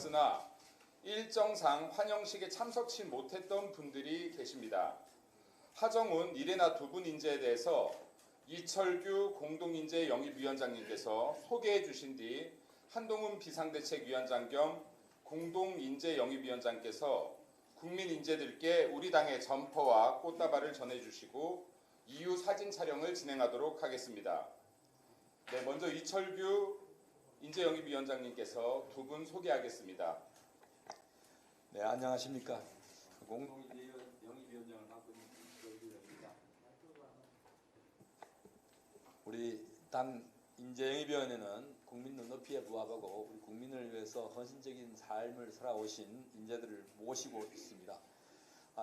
오셨으나 일정상 환영식에 참석치 못했던 분들이 계십니다. 하정훈 이레나 두 분 인재에 대해서 이철규 공동인재 영입위원장님께서 소개해 주신 뒤 한동훈 비상대책위원장 겸 공동인재 영입위원장께서 국민 인재들께 우리 당의 점퍼와 꽃다발을 전해주시고 이후 사진 촬영을 진행하도록 하겠습니다. 네, 먼저 이철규 인재영입위원장님께서 두 분 소개하겠습니다. 네, 안녕하십니까. 공동인재 영입위원장을 맡고 있는 이철규입니다. 우리 당 인재영입위원회는 국민 눈높이에 부합하고 우리 국민을 위해서 헌신적인 삶을 살아오신 인재들을 모시고 있습니다.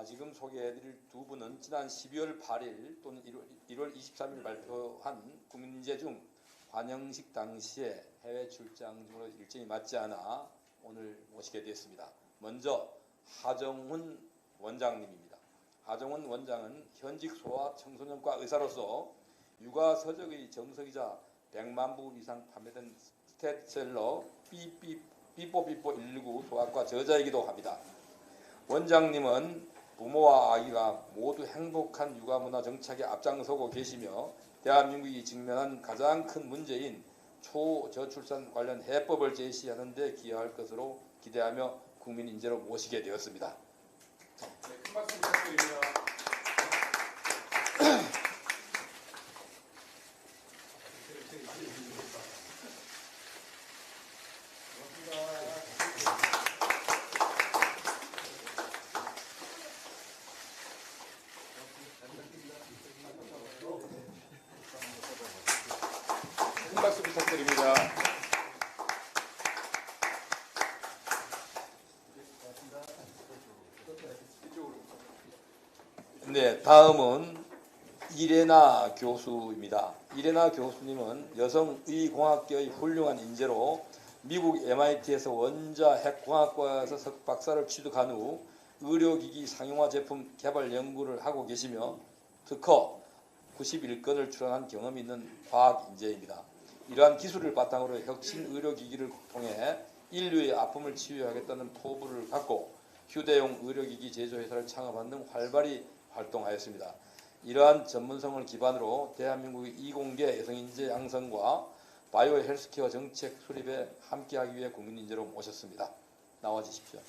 지금 소개해드릴 두 분은 지난 12월 8일 또는 1월 23일 발표한 국민인재 중 환영식 당시에 해외 출장 등으로 일정이 맞지 않아 오늘 모시게 되었습니다. 먼저 하정훈 원장님입니다. 하정훈 원장은 현직 소아 청소년과 의사로서 육아 서적의 정석이자 100만 부 이상 판매된 스테디셀러 삐뽀 119 소아과 저자이기도 합니다. 원장님은 부모와 아기가 모두 행복한 육아 문화 정착에 앞장서고 계시며 대한민국이 직면한 가장 큰 문제인 초저출산 관련 해법을 제시하는 데 기여할 것으로 기대하며 국민 인재로 모시게 되었습니다. 네, 큰 박수 부탁드립니다. 큰 박수 부탁드립니다. 네, 다음은 이레나 교수입니다. 이레나 교수님은 여성의공학계의 훌륭한 인재로 미국 MIT에서 원자 핵공학과에서 석박사를 취득한 후 의료기기 상용화 제품 개발 연구를 하고 계시며 특허 91건을 출원한 경험이 있는 과학 인재입니다. 이러한 기술을 바탕으로 혁신 의료기기를 통해 인류의 아픔을 치유하겠다는 포부를 갖고 휴대용 의료기기 제조회사를 창업한 등 활발히 활동하였습니다. 이러한 전문성을 기반으로 대한민국의 이공계 여성인재 양성과 바이오 헬스케어 정책 수립에 함께하기 위해 국민인재로 모셨습니다. 나와주십시오.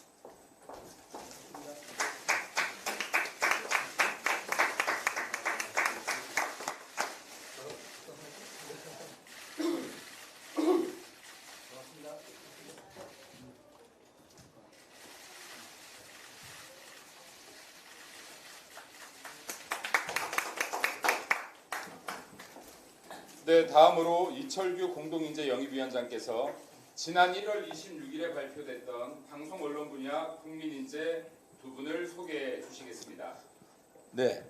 네, 다음으로 이철규 공동인재 영입위원장께서 지난 1월 26일에 발표됐던 방송 언론 분야 국민인재 두 분을 소개해 주시겠습니다. 네,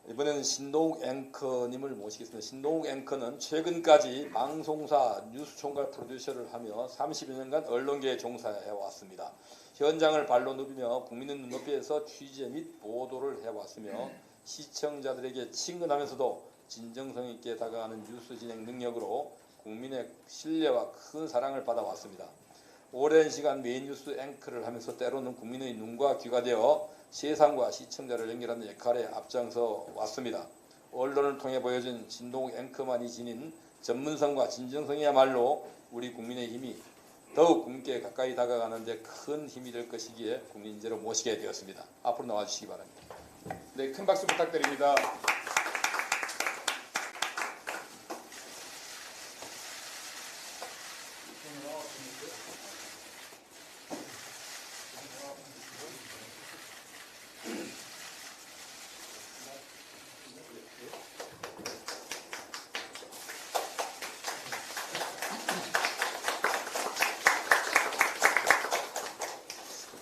이번에는 신동욱 앵커님을 모시겠습니다. 신동욱 앵커는 최근까지 방송사 뉴스 총괄 프로듀서를 하며 30여 년간 언론계에 종사해 왔습니다. 현장을 발로 누비며 국민의 눈높이에서 취재 및 보도를 해왔으며 시청자들에게 친근하면서도 진정성 있게 다가가는 뉴스 진행 능력으로 국민의 신뢰와 큰 사랑을 받아왔습니다. 오랜 시간 메인 뉴스 앵커를 하면서 때로는 국민의 눈과 귀가 되어 세상과 시청자를 연결하는 역할에 앞장서 왔습니다. 언론을 통해 보여준 신동욱 앵커만이 지닌 전문성과 진정성이야말로 우리 국민의 힘이 더욱 국민께 가까이 다가가는 데 큰 힘이 될 것이기에 국민인재로 모시게 되었습니다. 앞으로 나와주시기 바랍니다. 네, 큰 박수 부탁드립니다.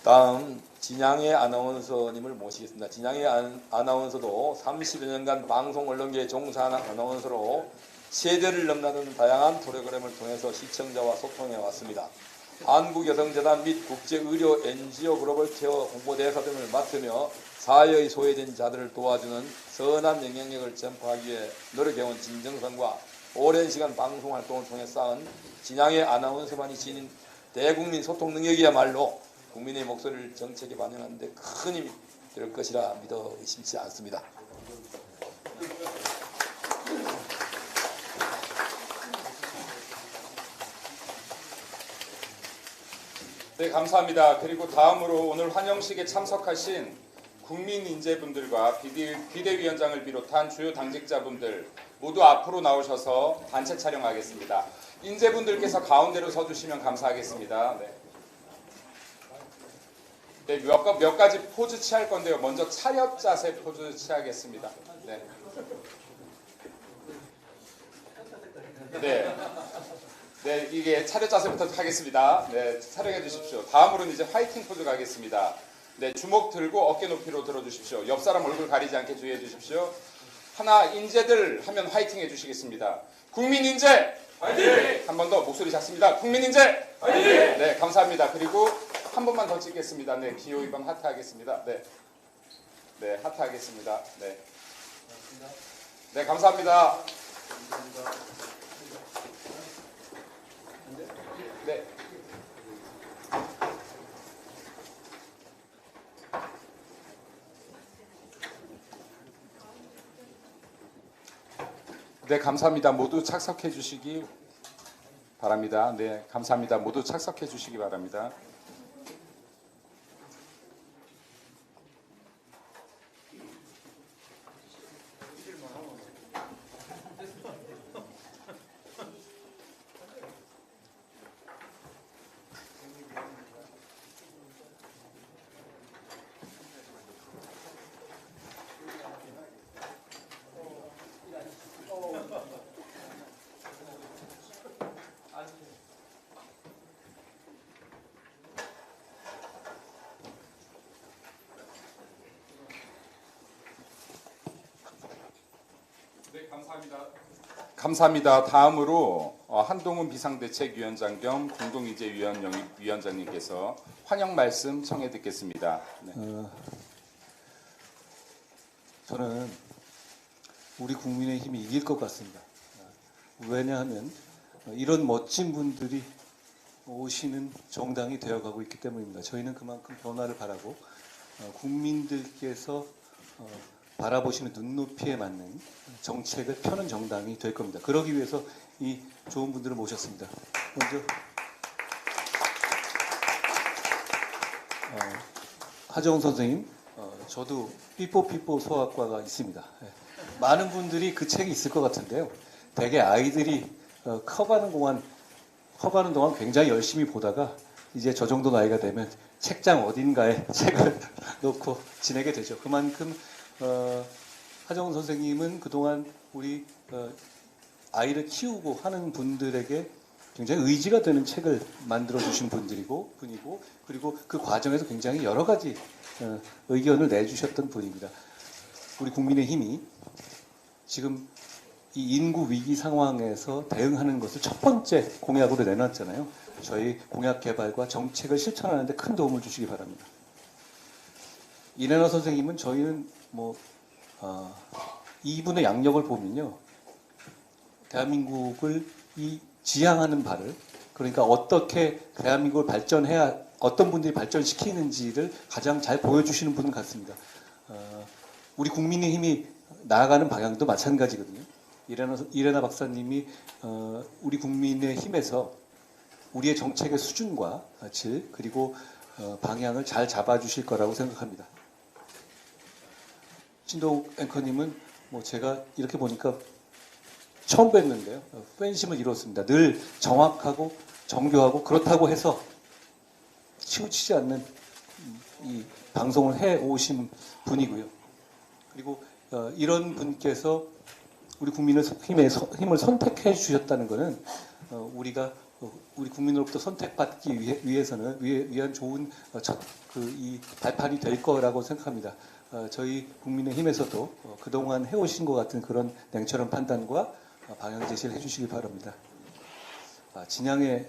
다음 진양의 아나운서님을 모시겠습니다. 진양의 아나운서도 30여 년간 방송 언론계에 종사한 아나운서로 세대를 넘나드는 다양한 프로그램을 통해서 시청자와 소통해 왔습니다. 한국여성재단 및 국제의료 NGO 글로벌 케어 홍보대사 등을 맡으며 사회의 소외된 자들을 도와주는 선한 영향력을 전파하기 위해 노력해온 진정성과 오랜 시간 방송활동을 통해 쌓은 진양의 아나운서만이 지닌 대국민 소통 능력이야말로 국민의 목소리를 정책에 반영하는 데 큰 힘이 될 것이라 믿어 의심치 않습니다. 네, 감사합니다. 그리고 다음으로 오늘 환영식에 참석하신 국민인재분들과 비대위원장을 비롯한 주요 당직자분들 모두 앞으로 나오셔서 단체 촬영하겠습니다. 인재분들께서 가운데로 서주시면 감사하겠습니다. 네. 네, 몇 가지 포즈 취할 건데요. 먼저 차렷 자세 포즈 취하겠습니다. 네. 네. 네, 이게 차렷 자세부터 하겠습니다. 네, 촬영해 주십시오. 다음으로는 이제 화이팅 포즈 가겠습니다. 네, 주먹 들고 어깨 높이로 들어주십시오. 옆 사람 얼굴 가리지 않게 주의해 주십시오. 하나, 인재들 하면 화이팅 해주시겠습니다. 국민 인재! 화이팅! 한 번 더 목소리 작습니다. 국민 인재! 화이팅! 네, 감사합니다. 그리고 한 번만 더 찍겠습니다. 네, 기호 2번 하트 하겠습니다. 네, 네, 하트 하겠습니다. 네, 네, 감사합니다. 네. 네, 감사합니다. 모두 착석해 주시기 바랍니다. 네, 감사합니다. 모두 착석해 주시기 바랍니다. 네, 감사합니다. 감사합니다. 다음으로 한동훈 비상대책위원장 겸 공동인재위원 영입위원장님께서 환영 말씀 청해 듣겠습니다. 네. 저는 우리 국민의힘이 이길 것 같습니다. 왜냐하면 이런 멋진 분들이 오시는 정당이 되어가고 있기 때문입니다. 저희는 그만큼 변화를 바라고 국민들께서 바라보시는 눈높이에 맞는 정책을 펴는 정당이 될 겁니다. 그러기 위해서 이 좋은 분들을 모셨습니다. 먼저 하정우 선생님, 저도 삐뽀삐뽀 소아과가 있습니다. 많은 분들이 그 책이 있을 것 같은데요. 대개 아이들이 커가는 동안 굉장히 열심히 보다가 이제 저 정도 나이가 되면 책장 어딘가에 책을 놓고 지내게 되죠. 그만큼 하정우 선생님은 그동안 우리 아이를 키우고 하는 분들에게 굉장히 의지가 되는 책을 만들어 주신 분이고 그리고 그 과정에서 굉장히 여러 가지 의견을 내주셨던 분입니다. 우리 국민의힘이 지금 이 인구 위기 상황에서 대응하는 것을 첫 번째 공약으로 내놨잖아요. 저희 공약 개발과 정책을 실천하는 데 큰 도움을 주시기 바랍니다. 이래나 선생님은 저희는 이분의 양력을 보면요. 대한민국을 지향하는 바를, 그러니까 어떻게 대한민국을 발전해야 어떤 분들이 발전시키는지를 가장 잘 보여주시는 분 같습니다. 우리 국민의힘이 나아가는 방향도 마찬가지거든요. 이래나 박사님이 우리 국민의힘에서 우리의 정책의 수준과 질 그리고 방향을 잘 잡아주실 거라고 생각합니다. 신동욱 앵커님은 제가 이렇게 보니까 처음 뵀는데요. 팬심을 이뤘습니다. 늘 정확하고 정교하고 그렇다고 해서 치우치지 않는 이 방송을 해 오신 분이고요. 그리고 이런 분께서 우리 국민의힘을 선택해 주셨다는 것은 우리가 우리 국민으로부터 선택받기 위한 좋은 이 발판이 될 거라고 생각합니다. 저희 국민의힘에서도 그동안 해오신 것 같은 그런 냉철한 판단과 방향 제시를 해주시기 바랍니다. 진양의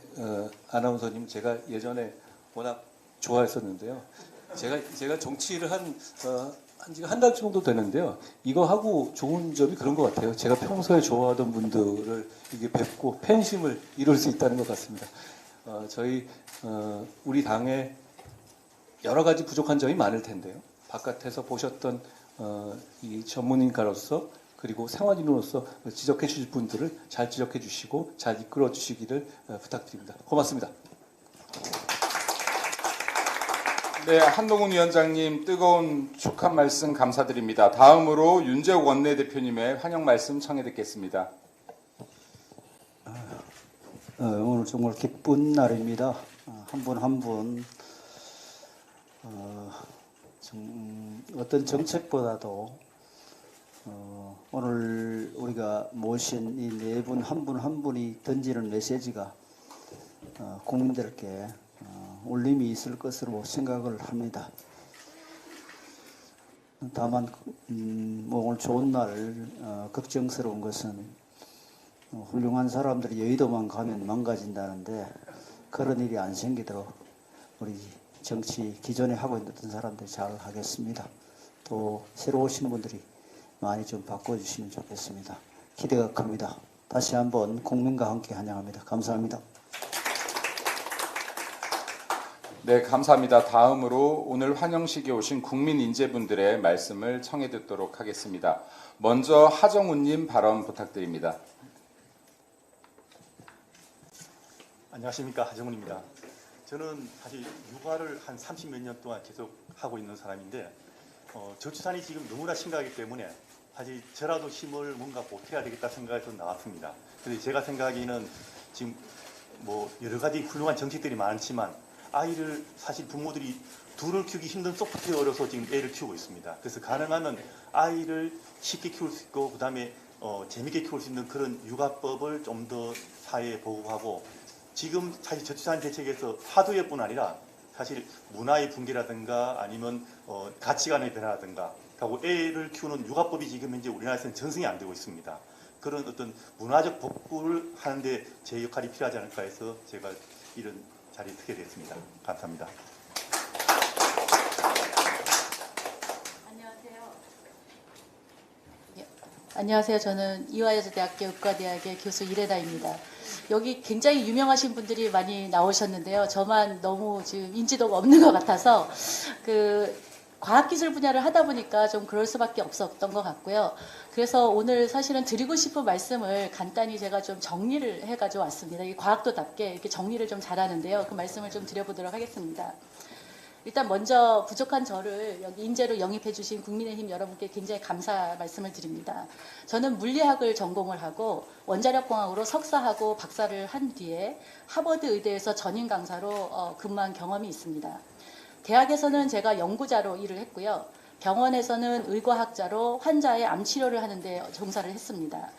아나운서님 제가 예전에 워낙 좋아했었는데요. 제가 정치를 지금 한 달 정도 되는데요. 이거 하고 좋은 점이 그런 것 같아요. 제가 평소에 좋아하던 분들을 이게 뵙고 팬심을 이룰 수 있다는 것 같습니다. 우리 당에 여러 가지 부족한 점이 많을 텐데요. 바깥에서 보셨던 이 전문인가로서 그리고 생활인으로서 지적해 주실 분들을 잘 지적해 주시고 잘 이끌어 주시기를 부탁드립니다. 고맙습니다. 네, 한동훈 위원장님 뜨거운 축하 말씀 감사드립니다. 다음으로 윤재욱 원내대표님의 환영 말씀 청해 듣겠습니다. 오늘 정말 기쁜 날입니다. 한 분 한 분 어떤 정책보다도 오늘 우리가 모신 이 네 분 한 분 한 분이 던지는 메시지가 국민들께 울림이 있을 것으로 생각을 합니다. 다만 오늘 좋은 날 걱정스러운 것은 훌륭한 사람들이 여의도만 가면 망가진다는데 그런 일이 안 생기도록 우리 정치 기존에 하고 있는 사람들이 잘 하겠습니다. 또 새로 오신 분들이 많이 좀 바꿔주시면 좋겠습니다. 기대가 큽니다. 다시 한번 국민과 함께 환영합니다. 감사합니다. 네, 감사합니다. 다음으로 오늘 환영식에 오신 국민 인재분들의 말씀을 청해 듣도록 하겠습니다. 먼저 하정우님 발언 부탁드립니다. 안녕하십니까, 하정훈입니다. 저는 사실 육아를 한 30몇 년 동안 계속 하고 있는 사람인데 저출산이 지금 너무나 심각하기 때문에 사실 저라도 힘을 뭔가 보태야 되겠다 생각해서 나왔습니다. 그래서 제가 생각하기에는 지금 뭐 여러 가지 훌륭한 정책들이 많지만 아이를 사실 부모들이 둘을 키우기 힘든 소프트웨어로서 지금 애를 키우고 있습니다. 그래서 가능하면 아이를 쉽게 키울 수 있고 그다음에 재밌게 키울 수 있는 그런 육아법을 좀 더 사회에 보급하고 지금 사실 저출산 대책에서 화두뿐 아니라 사실 문화의 붕괴라든가 아니면 가치관의 변화라든가 하고 애를 키우는 육아법이 지금 현재 우리나라에서는 전승이 안 되고 있습니다. 그런 어떤 문화적 복구를 하는데 제 역할이 필요하지 않을까 해서 제가 이런 자리에 서게 됐습니다. 감사합니다. 안녕하세요. 저는 이화여자대학교 의과대학의 교수 이레다입니다. 여기 굉장히 유명하신 분들이 많이 나오셨는데요. 저만 너무 지금 인지도가 없는 것 같아서 과학기술 분야를 하다 보니까 좀 그럴 수밖에 없었던 것 같고요. 그래서 오늘 사실은 드리고 싶은 말씀을 간단히 제가 좀 정리를 해가지고 왔습니다. 이 과학도답게 이렇게 정리를 좀 잘하는데요. 그 말씀을 좀 드려보도록 하겠습니다. 일단 먼저 부족한 저를 여기 인재로 영입해 주신 국민의힘 여러분께 굉장히 감사 말씀을 드립니다. 저는 물리학을 전공을 하고 원자력공학으로 석사하고 박사를 한 뒤에 하버드 의대에서 전임 강사로 근무한 경험이 있습니다. 대학에서는 제가 연구자로 일을 했고요. 병원에서는 의과학자로 환자의 암 치료를 하는데 종사를 했습니다.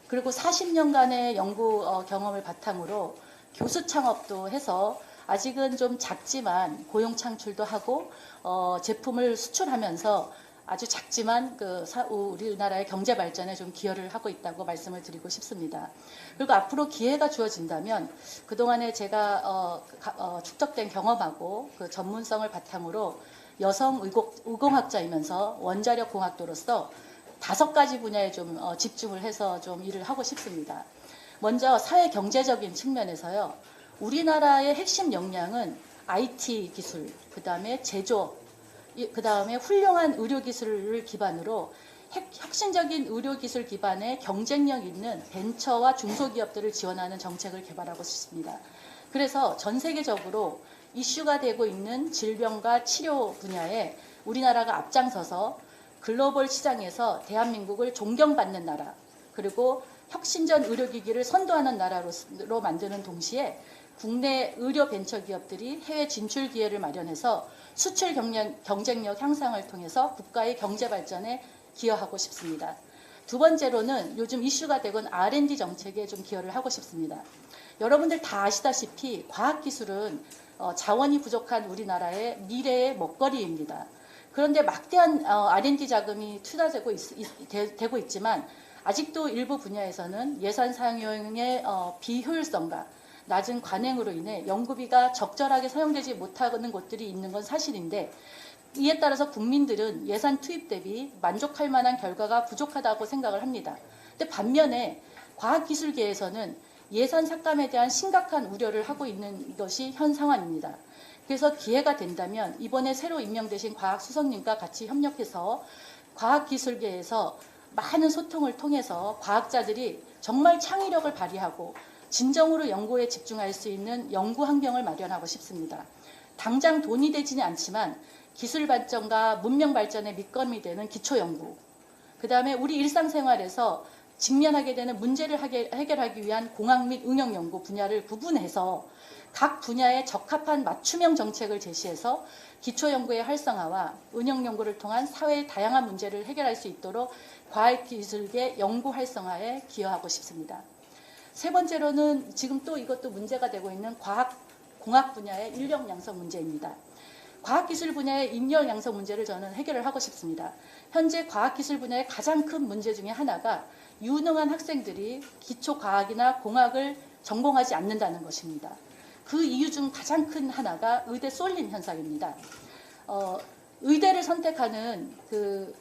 그리고 40년간의 연구 경험을 바탕으로 교수 창업도 해서 아직은 좀 작지만 고용 창출도 하고 제품을 수출하면서 아주 작지만 우리나라의 경제 발전에 좀 기여를 하고 있다고 말씀을 드리고 싶습니다. 그리고 앞으로 기회가 주어진다면 그동안에 제가 축적된 경험하고 그 전문성을 바탕으로 여성 의공학자이면서 원자력 공학도로서 5가지 분야에 좀 집중을 해서 좀 일을 하고 싶습니다. 먼저 사회 경제적인 측면에서요. 우리나라의 핵심 역량은 IT 기술, 그 다음에 제조, 그 다음에 훌륭한 의료 기술을 기반으로 혁신적인 의료 기술 기반의 경쟁력 있는 벤처와 중소기업들을 지원하는 정책을 개발하고 싶습니다. 그래서 전 세계적으로 이슈가 되고 있는 질병과 치료 분야에 우리나라가 앞장서서 글로벌 시장에서 대한민국을 존경받는 나라, 그리고 혁신적 의료기기를 선도하는 나라로 만드는 동시에 국내 의료 벤처 기업들이 해외 진출 기회를 마련해서 수출 경쟁력 향상을 통해서 국가의 경제 발전에 기여하고 싶습니다. 두 번째로는 요즘 이슈가 되고 있는 R&D 정책에 좀 기여를 하고 싶습니다. 여러분들 다 아시다시피 과학기술은 자원이 부족한 우리나라의 미래의 먹거리입니다. 그런데 막대한 R&D 자금이 투자되고 있지만 아직도 일부 분야에서는 예산 사용의 비효율성과 낮은 관행으로 인해 연구비가 적절하게 사용되지 못하는 곳들이 있는 건 사실인데 이에 따라서 국민들은 예산 투입 대비 만족할 만한 결과가 부족하다고 생각을 합니다. 근데 반면에 과학기술계에서는 예산 삭감에 대한 심각한 우려를 하고 있는 것이 현 상황입니다. 그래서 기회가 된다면 이번에 새로 임명되신 과학수석님과 같이 협력해서 과학기술계에서 많은 소통을 통해서 과학자들이 정말 창의력을 발휘하고 진정으로 연구에 집중할 수 있는 연구 환경을 마련하고 싶습니다. 당장 돈이 되지는 않지만 기술 발전과 문명 발전의 밑거름이 되는 기초연구, 그 다음에 우리 일상생활에서 직면하게 되는 문제를 해결하기 위한 공학 및 응용연구 분야를 구분해서 각 분야에 적합한 맞춤형 정책을 제시해서 기초연구의 활성화와 응용연구를 통한 사회의 다양한 문제를 해결할 수 있도록 과학기술계 연구 활성화에 기여하고 싶습니다. 세 번째로는 지금 또 이것도 문제가 되고 있는 공학 분야의 인력 양성 문제입니다. 과학기술 분야의 인력 양성 문제를 저는 해결을 하고 싶습니다. 현재 과학기술 분야의 가장 큰 문제 중에 하나가 유능한 학생들이 기초과학이나 공학을 전공하지 않는다는 것입니다. 그 이유 중 가장 큰 하나가 의대 쏠림 현상입니다. 의대를 선택하는 그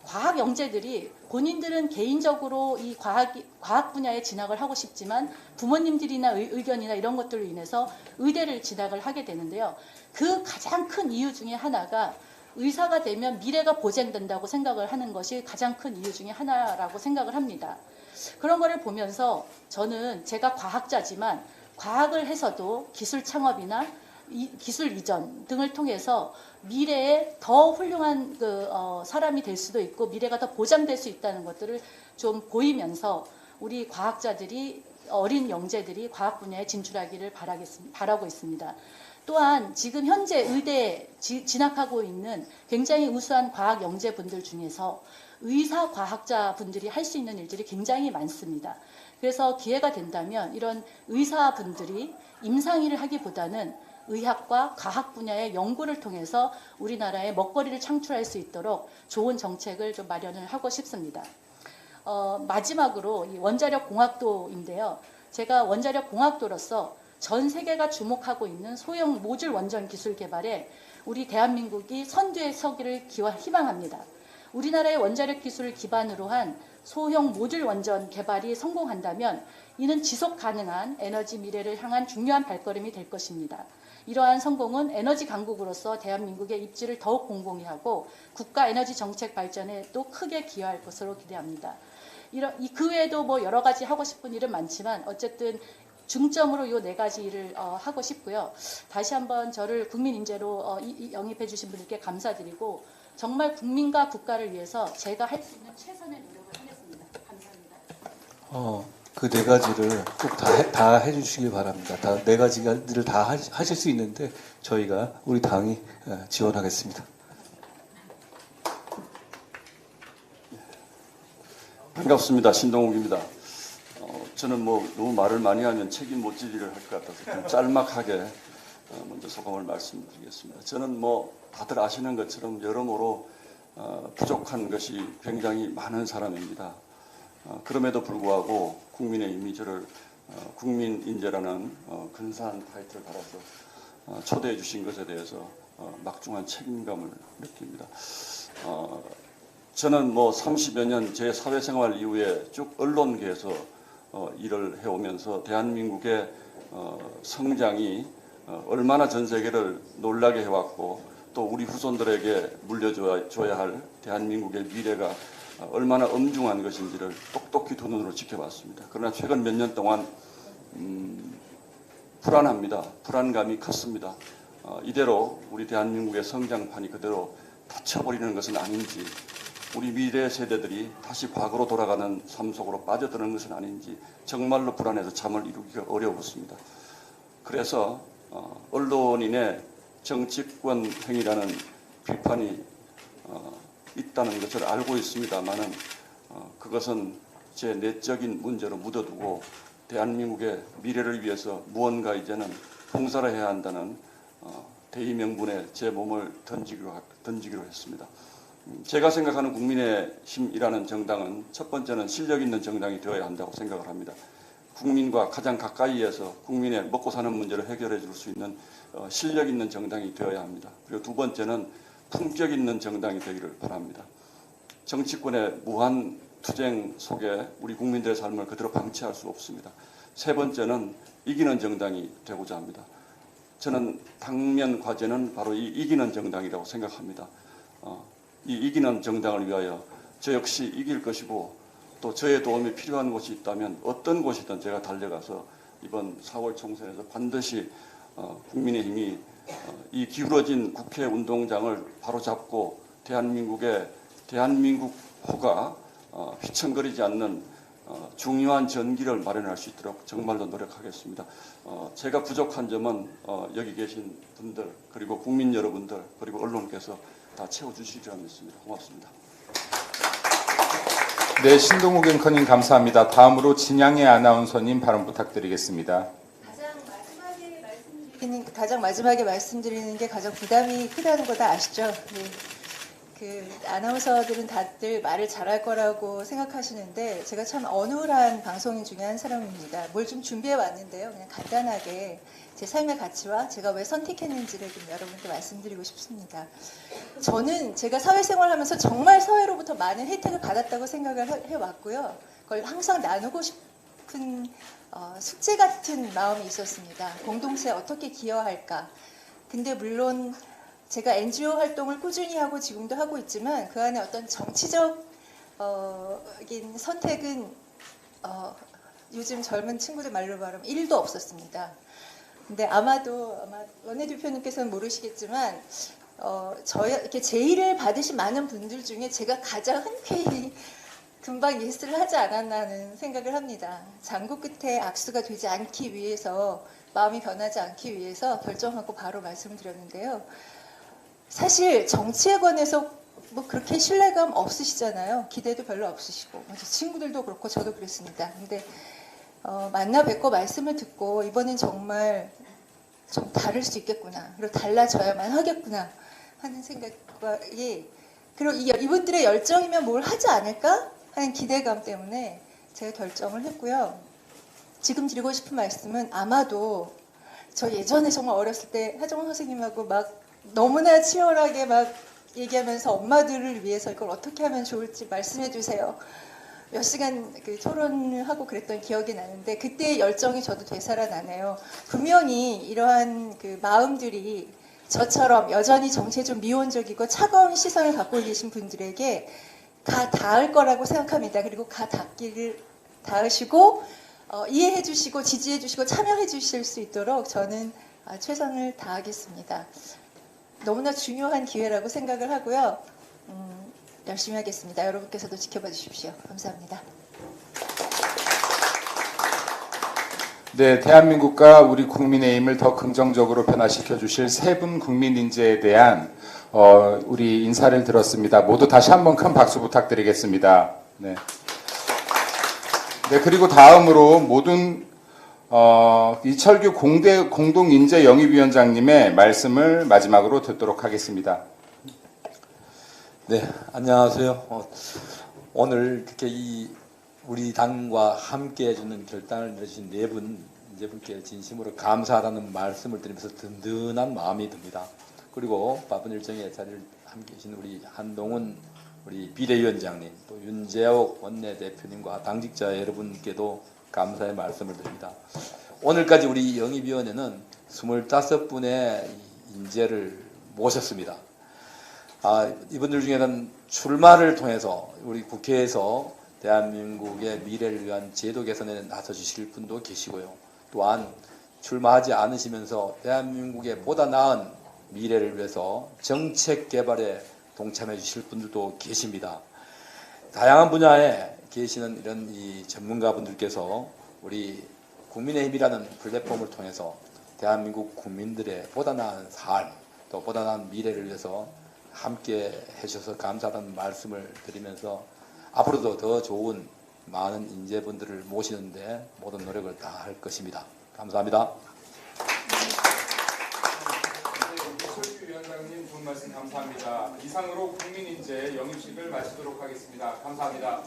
과학 영재들이 본인들은 개인적으로 이 과학 분야에 진학을 하고 싶지만 부모님들이나 의견이나 이런 것들로 인해서 의대를 진학을 하게 되는데요. 그 가장 큰 이유 중에 하나가 의사가 되면 미래가 보장된다고 생각을 하는 것이 가장 큰 이유 중에 하나라고 생각을 합니다. 그런 거를 보면서 저는 제가 과학자지만 과학을 해서도 기술 창업이나 기술 이전 등을 통해서 미래에 더 훌륭한 사람이 될 수도 있고 미래가 더 보장될 수 있다는 것들을 좀 보이면서 우리 과학자들이 어린 영재들이 과학 분야에 진출하기를 바라고 있습니다. 또한 지금 현재 의대에 진학하고 있는 굉장히 우수한 과학 영재분들 중에서 의사 과학자분들이 할 수 있는 일들이 굉장히 많습니다. 그래서 기회가 된다면 이런 의사분들이 임상일을 하기보다는 의학과 과학 분야의 연구를 통해서 우리나라의 먹거리를 창출할 수 있도록 좋은 정책을 좀 마련을 하고 싶습니다. 마지막으로 이 원자력 공학도인데요. 제가 원자력 공학도로서 전 세계가 주목하고 있는 소형 모듈 원전 기술 개발에 우리 대한민국이 선두에 서기를 희망합니다. 우리나라의 원자력 기술을 기반으로 한 소형 모듈 원전 개발이 성공한다면 이는 지속 가능한 에너지 미래를 향한 중요한 발걸음이 될 것입니다. 이러한 성공은 에너지 강국으로서 대한민국의 입지를 더욱 공공히 하고 국가 에너지 정책 발전에 또 크게 기여할 것으로 기대합니다. 그 외에도 뭐 여러 가지 하고 싶은 일은 많지만 어쨌든 중점으로 이 네 가지 일을 하고 싶고요. 다시 한번 저를 국민 인재로 영입해 주신 분들께 감사드리고 정말 국민과 국가를 위해서 제가 할 수 있는 최선의 노력을 하겠습니다. 감사합니다. 그 네 가지를 꼭 다 해주시길 바랍니다. 다 네 가지를 다 하실 수 있는데 저희가 우리 당이 지원하겠습니다. 반갑습니다. 신동욱입니다. 저는 뭐 너무 말을 많이 하면 책임 못 지리를 할 것 같아서 좀 짤막하게 먼저 소감을 말씀드리겠습니다. 저는 뭐 다들 아시는 것처럼 여러모로 부족한 것이 굉장히 많은 사람입니다. 그럼에도 불구하고 국민의힘이 저를 국민 인재라는 근사한 타이틀을 달아서 초대해 주신 것에 대해서 막중한 책임감을 느낍니다. 저는 뭐 30여 년 제 사회생활 이후에 쭉 언론계에서 일을 해오면서 대한민국의 성장이 얼마나 전 세계를 놀라게 해왔고 또 우리 후손들에게 물려줘야 할 대한민국의 미래가 얼마나 엄중한 것인지를 똑똑히 두 눈으로 지켜봤습니다. 그러나 최근 몇 년 동안 불안합니다. 불안감이 컸습니다. 이대로 우리 대한민국의 성장판이 그대로 닫혀버리는 것은 아닌지, 우리 미래 세대들이 다시 과거로 돌아가는 삶 속으로 빠져드는 것은 아닌지 정말로 불안해서 잠을 이루기가 어려웠습니다. 그래서 언론인의 정치권 행위라는 비판이 있다는 것을 알고 있습니다만은 그것은 제 내적인 문제로 묻어두고 대한민국의 미래를 위해서 무언가 이제는 봉사를 해야 한다는 대의명분에 제 몸을 던지기로 했습니다. 제가 생각하는 국민의힘이라는 정당은 첫 번째는 실력 있는 정당이 되어야 한다고 생각을 합니다. 국민과 가장 가까이에서 국민의 먹고 사는 문제를 해결해 줄 수 있는 실력 있는 정당이 되어야 합니다. 그리고 두 번째는 품격 있는 정당이 되기를 바랍니다. 정치권의 무한 투쟁 속에 우리 국민들의 삶을 그대로 방치할 수 없습니다. 세 번째는 이기는 정당이 되고자 합니다. 저는 당면 과제는 바로 이 이기는 정당이라고 생각합니다. 이 이기는 정당을 위하여 저 역시 이길 것이고 또 저의 도움이 필요한 곳이 있다면 어떤 곳이든 제가 달려가서 이번 4월 총선에서 반드시 국민의힘이 이 기울어진 국회 운동장을 바로잡고 대한민국호가 휘청거리지 않는 중요한 전기를 마련할 수 있도록 정말로 노력하겠습니다. 제가 부족한 점은 여기 계신 분들 그리고 국민 여러분들 그리고 언론께서 다 채워주시리라 믿습니다. 고맙습니다. 네, 신동욱 앵커님 감사합니다. 다음으로 진양의 아나운서님 발언 부탁드리겠습니다. 가장 마지막에 말씀드리는 게 가장 부담이 크다는 거 다 아시죠? 네. 그 아나운서들은 다들 말을 잘할 거라고 생각하시는데 제가 참 어눌한 방송인 중에 한 사람입니다. 뭘 좀 준비해 왔는데요. 그냥 간단하게 제 삶의 가치와 제가 왜 선택했는지를 좀 여러분께 말씀드리고 싶습니다. 저는 제가 사회생활하면서 정말 사회로부터 많은 혜택을 받았다고 생각을 해왔고요. 그걸 항상 나누고 싶은 숙제 같은 마음이 있었습니다. 공동체에 어떻게 기여할까. 근데 물론 제가 NGO 활동을 꾸준히 하고 지금도 하고 있지만 그 안에 어떤 정치적인 선택은 요즘 젊은 친구들 말로 말하면 1도 없었습니다. 근데 아마 원내대표님께서는 모르시겠지만 이렇게 제의를 받으신 많은 분들 중에 제가 가장 흔쾌히 금방 예스를 하지 않았나는 생각을 합니다. 장구 끝에 악수가 되지 않기 위해서 마음이 변하지 않기 위해서 결정하고 바로 말씀을 드렸는데요. 사실 정치에 관해서 뭐 그렇게 신뢰감 없으시잖아요. 기대도 별로 없으시고 제 친구들도 그렇고 저도 그랬습니다. 근데 만나 뵙고 말씀을 듣고 이번엔 정말 좀 다를 수 있겠구나. 그리고 달라져야만 하겠구나 하는 생각이 그리고 이분들의 열정이면 뭘 하지 않을까 하는 기대감 때문에 제가 결정을 했고요. 지금 드리고 싶은 말씀은 아마도 저 예전에 정말 어렸을 때 하정원 선생님하고 막 너무나 치열하게 막 얘기하면서 엄마들을 위해서 이걸 어떻게 하면 좋을지 말씀해 주세요. 몇 시간 그 토론을 하고 그랬던 기억이 나는데 그때의 열정이 저도 되살아나네요. 분명히 이러한 그 마음들이 저처럼 여전히 정치에 좀 미온적이고 차가운 시선을 갖고 계신 분들에게 가 닿을 거라고 생각합니다. 그리고 가 닿으시고 이해해 주시고 지지해 주시고 참여해 주실 수 있도록 저는 최선을 다하겠습니다. 너무나 중요한 기회라고 생각을 하고요. 열심히 하겠습니다. 여러분께서도 지켜봐 주십시오. 감사합니다. 네, 대한민국과 우리 국민의힘을 더 긍정적으로 변화시켜 주실 세 분 국민 인재에 대한 우리 인사를 들었습니다. 모두 다시 한번 큰 박수 부탁드리겠습니다. 네. 네, 그리고 다음으로 모든 이철규 공동인재영입위원장님의 말씀을 마지막으로 듣도록 하겠습니다. 네, 안녕하세요. 오늘 이렇게 우리 당과 함께 해주는 결단을 내주신 네 분께 진심으로 감사하다는 말씀을 드리면서 든든한 마음이 듭니다. 그리고 바쁜 일정에 자리를 함께 계신 우리 한동훈 우리 비대위원장님, 또 윤재옥 원내대표님과 당직자 여러분께도 감사의 말씀을 드립니다. 오늘까지 우리 영입위원회는 25분의 인재를 모셨습니다. 이분들 중에는 출마를 통해서 우리 국회에서 대한민국의 미래를 위한 제도 개선에 나서 주실 분도 계시고요. 또한 출마하지 않으시면서 대한민국의 보다 나은 미래를 위해서 정책 개발에 동참해 주실 분들도 계십니다. 다양한 분야에 계시는 이런 이 전문가분들께서 우리 국민의힘이라는 플랫폼을 통해서 대한민국 국민들의 보다 나은 삶, 또 보다 나은 미래를 위해서 함께 해주셔서 감사하다는 말씀을 드리면서 앞으로도 더 좋은 많은 인재분들을 모시는데 모든 노력을 다할 것입니다. 감사합니다. 이철규 위원장님 좋은 말씀 감사합니다. 이상으로 국민인재 영입식을 마치도록 하겠습니다. 감사합니다.